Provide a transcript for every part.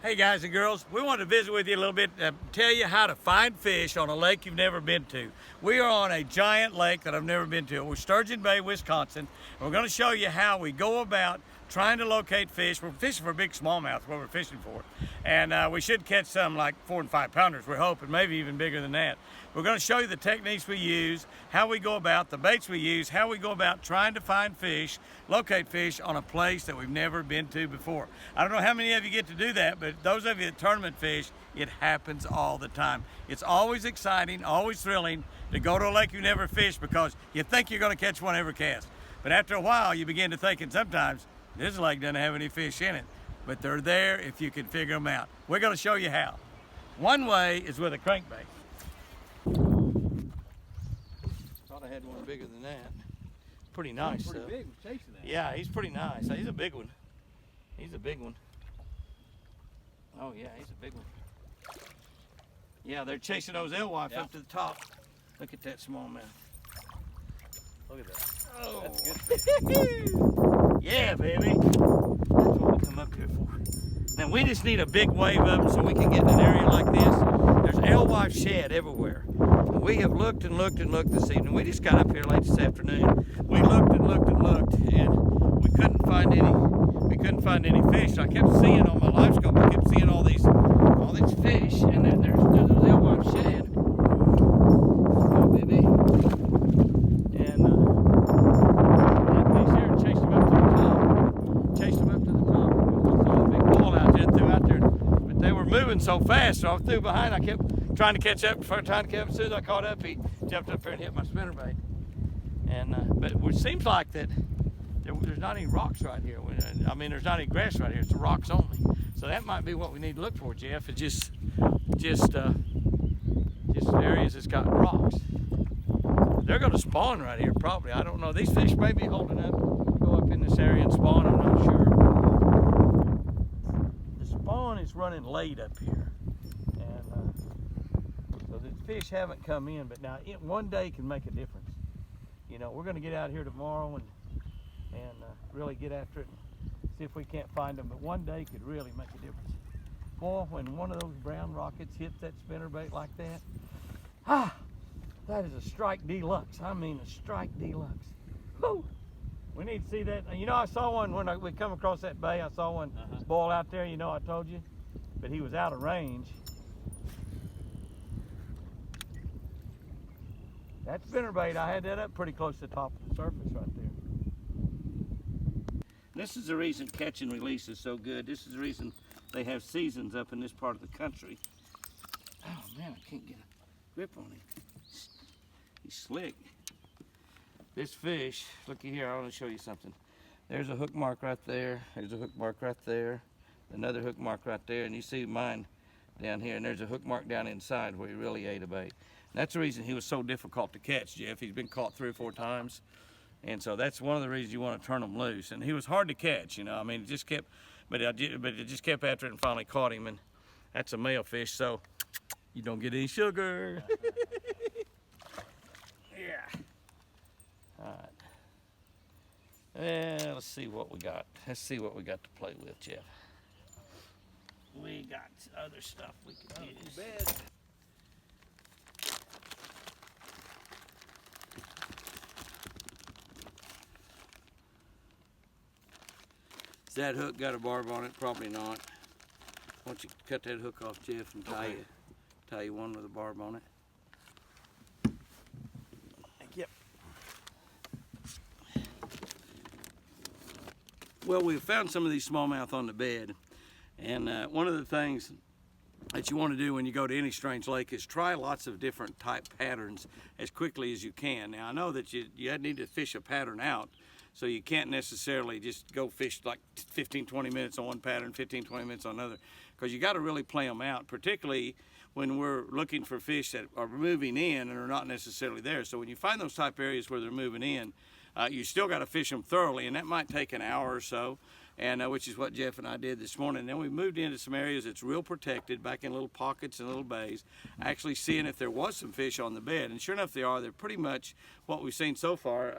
Hey guys and girls, we want to visit with you a little bit, tell you how to find fish on a lake you've never been to. We are on a giant lake that I've never been to. We're Sturgeon Bay, Wisconsin, and we're going to show you how we go about trying to locate fish. We're fishing for big smallmouth, what we're fishing for. And we should catch some like 4 and 5 pounders, we're hoping, maybe even bigger than that. We're going to show you the techniques we use, how we go about, the baits we use, how we go about trying to find fish, locate fish on a place that we've never been to before. I don't know how many of you get to do that, but those of you that tournament fish, it happens all the time. It's always exciting, always thrilling to go to a lake you never fished because you think you're going to catch one every cast. But after a while, you begin to think, and sometimes this lake doesn't have any fish in it, but they're there if you can figure them out. We're going to show you how. One way is with a crankbait. Thought I had one bigger than that. Pretty nice. He's pretty big. We're chasing that. Yeah, he's pretty nice. He's a big one. He's a big one. Oh yeah, he's a big one. Yeah, they're chasing those alewife up to the top. Look at that smallmouth. Look at that. Oh, that's good. Yeah, baby. That's what we come up here for. Now we just need a big wave of them so we can get in an area like this. There's alewife shad everywhere. We have looked and looked and looked this evening. We just got up here late this afternoon. We looked and looked and looked, and we couldn't find any. We couldn't find any fish. I kept seeing on my live scope. I kept seeing all these fish, and then there's alewife shad. Oh, baby. And that fish there chased him up to the top. Chased him up to the top. I saw a big ball out there and threw out there, but they were moving so fast, so I threw behind. I kept trying to catch up. Before trying to catch up, as soon as I caught up, he jumped up there and hit my spinnerbait. And but it seems like that there's not any rocks right here. I mean, there's not any grass right here. It's the rocks only. So that might be what we need to look for, Jeff. It's just areas that's got rocks. They're going to spawn right here, probably. I don't know. These fish may be holding up. Go up in this area and spawn. I'm not sure. The spawn is running late up here. So the fish haven't come in, but now one day can make a difference. You know, we're going to get out here tomorrow and really get after it and see if we can't find them. But one day could really make a difference. Boy, when one of those brown rockets hits that spinnerbait like that, that is a strike deluxe. I mean, a strike deluxe. Woo! We need to see that. You know, I saw one when we come across that bay. I saw one boil out there. You know, I told you, but he was out of range. That spinnerbait, I had that up pretty close to the top of the surface right there. This is the reason catch and release is so good. This is the reason they have seasons up in this part of the country. Oh man, I can't get a grip on him. He's slick. This fish, looky here, I want to show you something. There's a hook mark right there. There's a hook mark right there. Another hook mark right there. And you see mine down here. And there's a hook mark down inside where he really ate a bait. That's the reason he was so difficult to catch, Jeff. He's been caught 3 or 4 times. And so that's one of the reasons you want to turn him loose. And he was hard to catch, you know. I mean, it just kept, but it just kept after it and finally caught him. And that's a male fish, so you don't get any sugar. Yeah. All right. Well, let's see what we got. Let's see what we got to play with, Jeff. We got other stuff we can use. That hook got a barb on it? Probably not. Why don't you cut that hook off, Jeff, and tie you one with a barb on it. Yep. Well, we've found some of these smallmouth on the bed, and one of the things that you want to do when you go to any strange lake is try lots of different type patterns as quickly as you can. Now, I know that you need to fish a pattern out, so you can't necessarily just go fish like 15, 20 minutes on one pattern, 15, 20 minutes on another, because you got to really play them out, particularly when we're looking for fish that are moving in and are not necessarily there. So when you find those type areas where they're moving in, you still got to fish them thoroughly, and that might take an hour or so, and which is what Jeff and I did this morning. Then we moved into some areas that's real protected, back in little pockets and little bays, actually seeing if there was some fish on the bed. And sure enough, they are. They're pretty much what we've seen so far.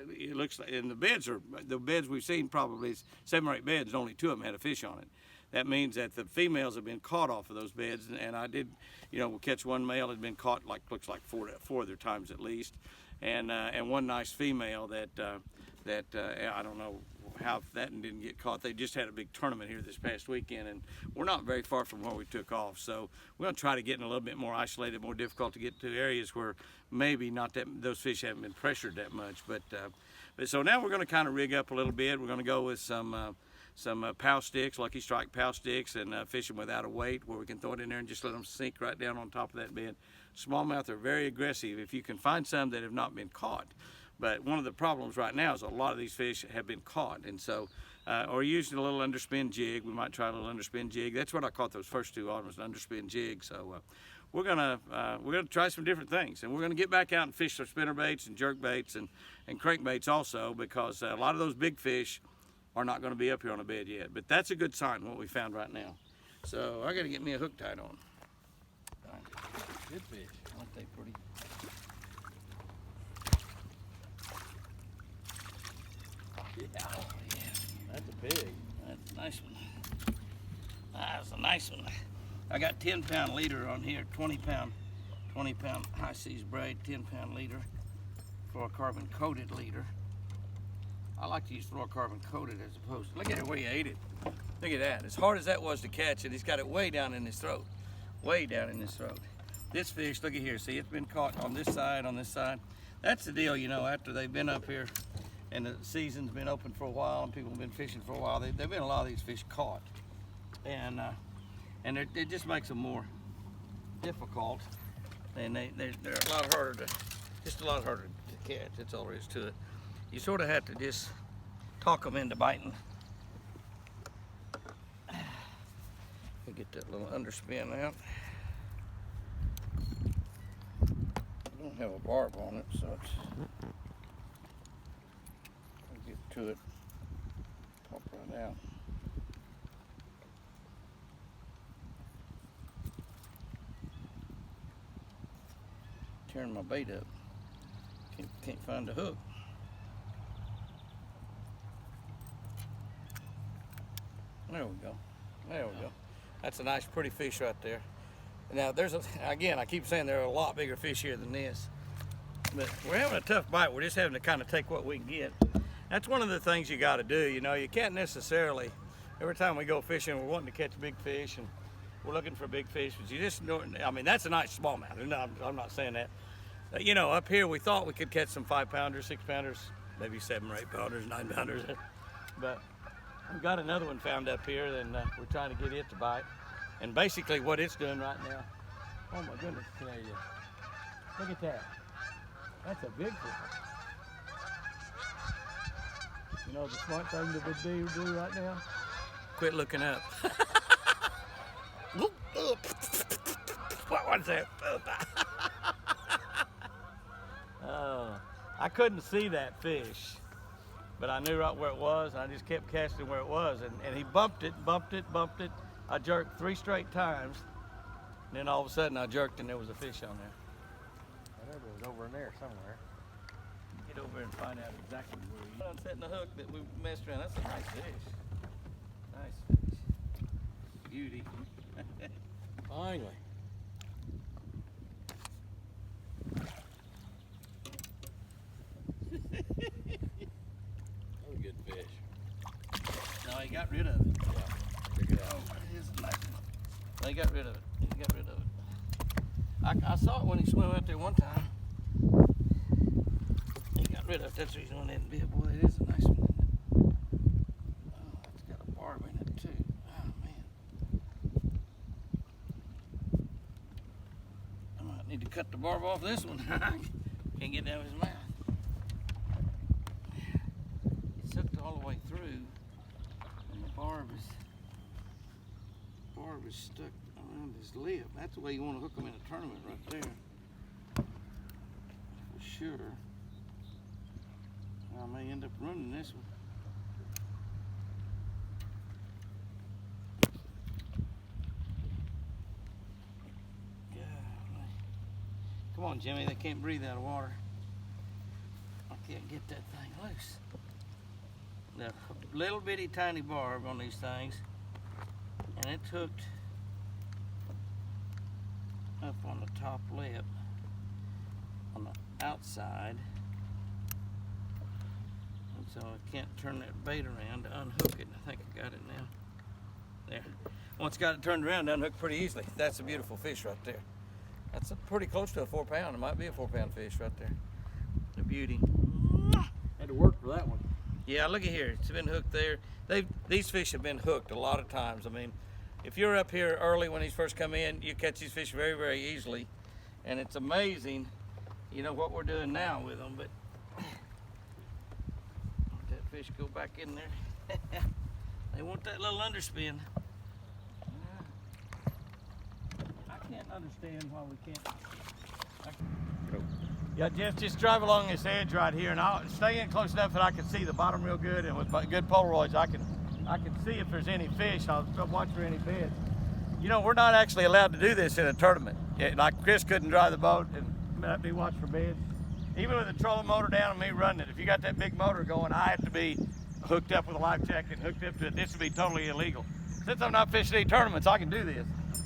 It looks like, and the beds we've seen, probably 7 or 8 beds, only 2 of them had a fish on it. that means that the females have been caught off of those beds. And I did, you know, we'll catch one male had been caught, like looks like four other times at least, and one nice female that I don't know how that didn't get caught. They just had a big tournament here this past weekend, and we're not very far from where we took off. So we're gonna try to get in a little bit more isolated, more difficult to get to areas where maybe not that those fish haven't been pressured that much. But so now we're gonna kind of rig up a little bit. We're gonna go with some pow sticks, Lucky Strike pow sticks, and fish them without a weight, where we can throw it in there and just let them sink right down on top of that bed. Smallmouth are very aggressive if you can find some that have not been caught. But one of the problems right now is a lot of these fish have been caught, and so or using a little underspin jig. We might try a little underspin jig. That's what I caught those first two on, was an underspin jig. So we're gonna try some different things, and we're gonna get back out and fish some spinner baits and jerk baits and crankbaits also, because a lot of those big fish are not going to be up here on the bed yet. But that's a good sign, what we found right now. So I got to get me a hook tied on. Good fish. Aren't they pretty? Yeah. Oh, yeah. That's a pig. That's a nice one. That's a nice one. I got 10-pound leader on here, 20-pound high seas braid, 10-pound leader for a carbon coated leader. I like to use fluorocarbon coated as opposed to, look at it where he ate it. Look at that. As hard as that was to catch it, he's got it way down in his throat. Way down in his throat. This fish, look at here, see, it's been caught on this side, on this side. That's the deal, you know, after they've been up here and the season's been open for a while and people have been fishing for a while, there've been a lot of these fish caught. And it just makes them more difficult. And they're a lot harder just a lot harder to catch, that's all there is to it. You sort of have to just talk them into biting. We'll get that little underspin out. I don't have a barb on it, so it's, I'll get to it, pop right out. Tearing my bait up. Can't find a hook. There we go. There we go. That's a nice, pretty fish right there. Now, again, I keep saying there are a lot bigger fish here than this. But we're having a tough bite. We're just having to kind of take what we can get. That's one of the things you got to do. You know, you can't necessarily, every time we go fishing, we're wanting to catch big fish and we're looking for big fish. But you just know, I mean, that's a nice smallmouth. I'm not saying that. You know, up here we thought we could catch some 5-pounders, 6-pounders, maybe 7 or 8-pounders, 9-pounders. But we've got another one found up here, and we're trying to get it to bite. And basically what it's doing right now, oh my goodness, look at that. That's a big fish. You know the smart thing that would do right now? Quit looking up. What was that? Oh, I couldn't see that fish, but I knew right where it was, and I just kept casting where it was, and he bumped it. I jerked 3 straight times, and then all of a sudden I jerked and there was a fish on there. I know it was over in there somewhere. Get over and find out exactly where he is. I'm setting the hook that we messed around. That's a nice fish. Nice fish. Beauty. Finally. That was a good fish. No, he got rid of it. Yeah. Check it out. Oh, it is a nice one. No, he got rid of it. He got rid of it. I saw it when he swam out there one time. He got rid of it. That's the reason why it didn't be. Boy, it is a nice one. Oh, it's got a barb in it too. Oh man. I might need to cut the barb off this one. Can't get down his mouth. It's hooked all the way through, and the barb is stuck around his lip. That's the way you want to hook them in a tournament right there. For sure. I may end up running this one. Golly. Come on, Jimmy, they can't breathe out of water. I can't get that thing loose. The little bitty tiny barb on these things and it's hooked up on the top lip on the outside, and so I can't turn that bait around to unhook it. I think I got it now. There. Once got it turned around, unhooked pretty easily. That's a beautiful fish right there. That's pretty close to a 4 pound. It might be a 4 pound fish right there. A beauty. Had to work for that one. Yeah, look at here. It's been hooked there. These fish have been hooked a lot of times. I mean, if you're up here early when these first come in, you catch these fish very, very easily. And it's amazing, you know, what we're doing now with them. But let that fish go back in there. They want that little underspin. I can't understand why we can't. Yeah, just drive along this edge right here, and I'll stay in close enough that I can see the bottom real good, and with good Polaroids, I can see if there's any fish. I'll watch for any beds. You know, we're not actually allowed to do this in a tournament. Like Chris couldn't drive the boat and let me watch for beds. Even with the trolling motor down and me running it, if you got that big motor going, I have to be hooked up with a life jacket and hooked up to it. This would be totally illegal. Since I'm not fishing any tournaments, I can do this.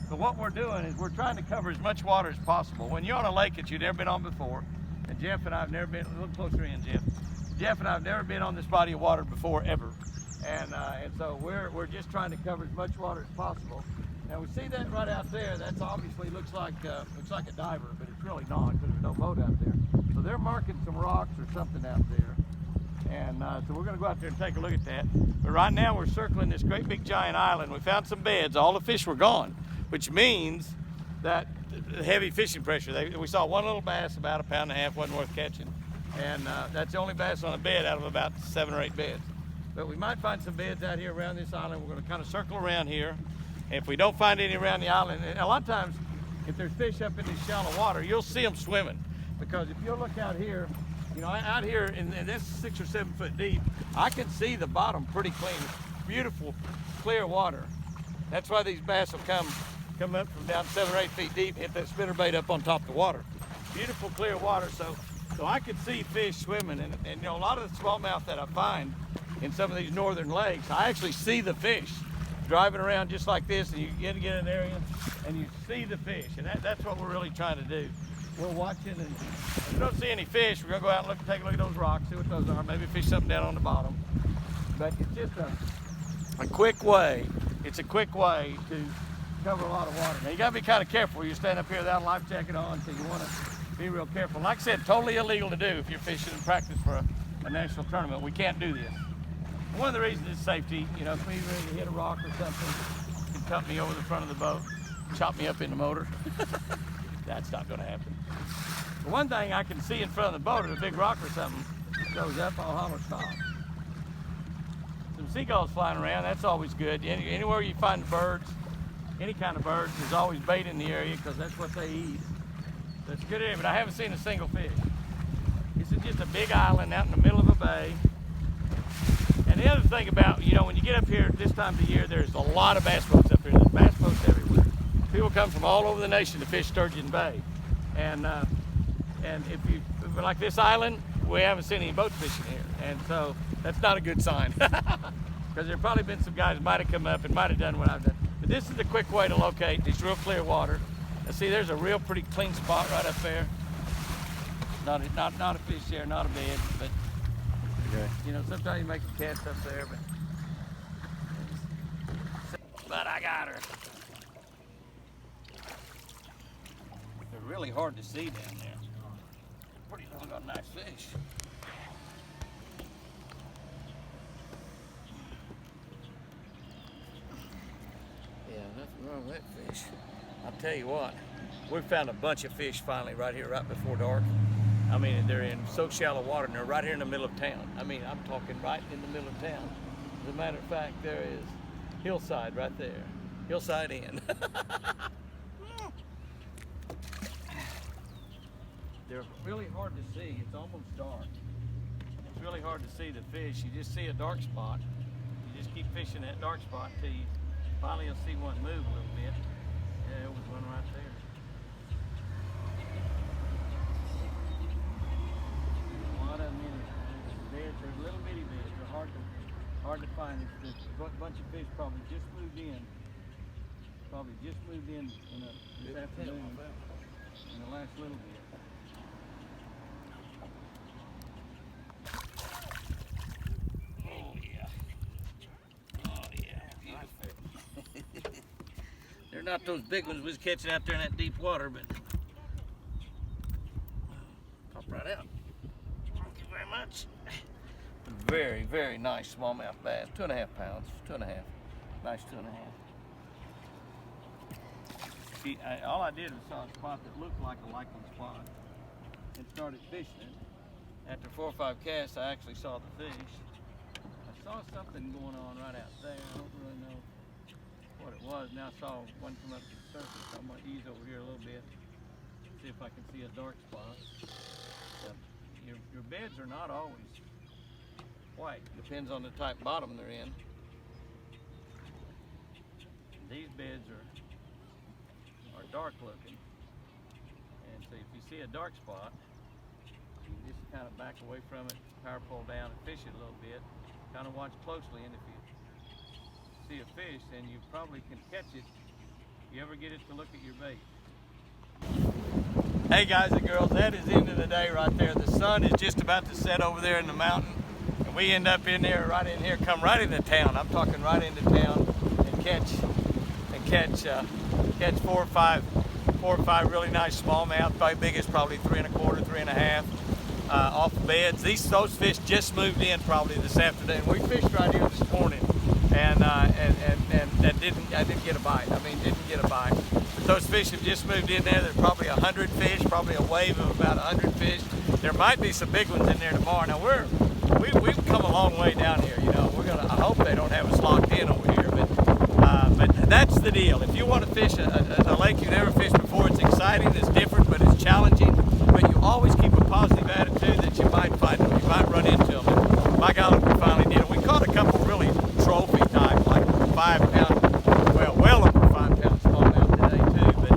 So what we're doing is we're trying to cover as much water as possible. When you're on a lake that you've never been on before, and Jeff and I have never been, a little closer in, Jeff. Jeff and I have never been on this body of water before, ever. And so we're just trying to cover as much water as possible. Now we see that right out there. That's obviously looks like a diver, but it's really not because there's no boat out there. So they're marking some rocks or something out there. And so we're going to go out there and take a look at that. But right now we're circling this great big giant island. We found some beds. All the fish were gone, which means that heavy fishing pressure. We saw one little bass, about 1.5 pounds, wasn't worth catching. And that's the only bass on a bed out of about 7 or 8 beds. But we might find some beds out here around this island. We're going to kind of circle around here. And if we don't find any around the island, and a lot of times if there's fish up in this shallow water, you'll see them swimming. Because if you look out here, you know, out here in this 6 or 7 foot deep, I can see the bottom pretty clean. Beautiful, clear water. That's why these bass will come up from down 7 or 8 feet deep, hit that spinnerbait up on top of the water. Beautiful, clear water, so I can see fish swimming. And you know, a lot of the smallmouth that I find in some of these northern lakes, I actually see the fish driving around just like this, and you get in an area and you see the fish, and that's what we're really trying to do. We're watching, and if we don't see any fish, we're gonna go out and look, take a look at those rocks, see what those are, maybe fish something down on the bottom. But it's just a quick way. It's a quick way to cover a lot of water. Now you gotta be kind of careful. You stand up here without a life jacket on, so you wanna be real careful. Like I said, totally illegal to do if you're fishing in practice for a national tournament. We can't do this. One of the reasons is safety. You know, if we really hit a rock or something, you can cut me over the front of the boat, chop me up in the motor. That's not gonna happen. The one thing I can see in front of the boat, if a big rock or something goes up, I'll holler stop. Some seagulls flying around, that's always good. Anywhere you find birds, any kind of birds, there's always bait in the area because that's what they eat. That's a good area, but I haven't seen a single fish. This is just a big island out in the middle of a bay. And the other thing about, you know, when you get up here at this time of the year, there's a lot of bass boats up here. There's bass boats everywhere. People come from all over the nation to fish Sturgeon Bay. And if you, like this island, we haven't seen any boats fishing here. And so that's not a good sign. Because there probably been some guys who might have come up and might have done what I've done. But this is a quick way to locate these real clear water. Now see, there's a real pretty clean spot right up there. Not a fish there, not a bed, but okay. You know, sometimes you make some casts up there, but I got her. They're really hard to see down there. Pretty doggone nice fish. Yeah, nothing wrong with that fish. I'll tell you what, we found a bunch of fish finally right here, right before dark. I mean, they're in so shallow water, and they're right here in the middle of town. I mean, I'm talking right in the middle of town. As a matter of fact, there is Hillside right there. Hillside Inn. They're really hard to see. It's almost dark. It's really hard to see the fish. You just see a dark spot. You just keep fishing that dark spot until you finally you'll see one move a little bit. Yeah, there was one right there. There's little bitty beds. They're hard to find. It's a bunch of fish probably just moved in probably just moved in this afternoon, in the last little bit. Oh yeah. Oh yeah. Beautiful. They're not those big ones we was catching out there in that deep water, but pop right out. Thank you very much. Very, very nice smallmouth bass. 2.5 pounds. 2.5. Nice 2.5. All I did was saw a spot that looked like a likely spot and started fishing it. After 4 or 5 casts, I actually saw the fish. I saw something going on right out there. I don't really know what it was. Now I saw one come up to the surface. I'm going to ease over here a little bit, see if I can see a dark spot. Your beds are not always white. Depends on the type of bottom they're in. These beds are dark looking, and so if you see a dark spot, you can just kind of back away from it, power pole down and fish it a little bit, kind of watch closely, and if you see a fish, then you probably can catch it if you ever get it to look at your bait. Hey guys and girls, that is the end of the day right there. The sun is just about to set over there in the mountain, and we end up in there, right in here, come right into town. I'm talking right into town, and catch 4 or 5 really nice smallmouth. Probably biggest, probably 3 1/4, 3 1/2 off the beds. Those fish just moved in probably this afternoon. We fished right here this morning, and I didn't get a bite. I mean, didn't get a bite. But those fish have just moved in there. There's probably 100 fish, probably a wave of about 100 fish. There might be some big ones in there tomorrow. Now we've come a long way down here. You know, I hope they don't have us locked in over here, but that's the deal. If you want to fish a lake you've never fished before, it's exciting, it's different, but it's challenging. But you always keep a positive attitude that you might find them, you might run into them. And my golly, we finally did it. We caught a couple really trophy type, like 5 pound, well over 5 pound smallmouth today too. But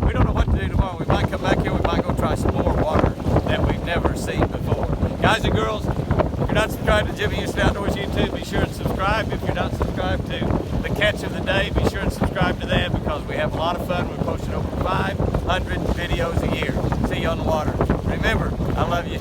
we don't know what to do tomorrow. We might come back here. We might go try some more water that we've never seen before. Guys and girls, if you're not subscribed to Jimmy Houston Outdoors YouTube, be sure and subscribe. If you're not subscribed to the Catch of the Day, be sure and subscribe to that, because we have a lot of fun. We're posting over 500 videos a year. See you on the water. Remember, I love you.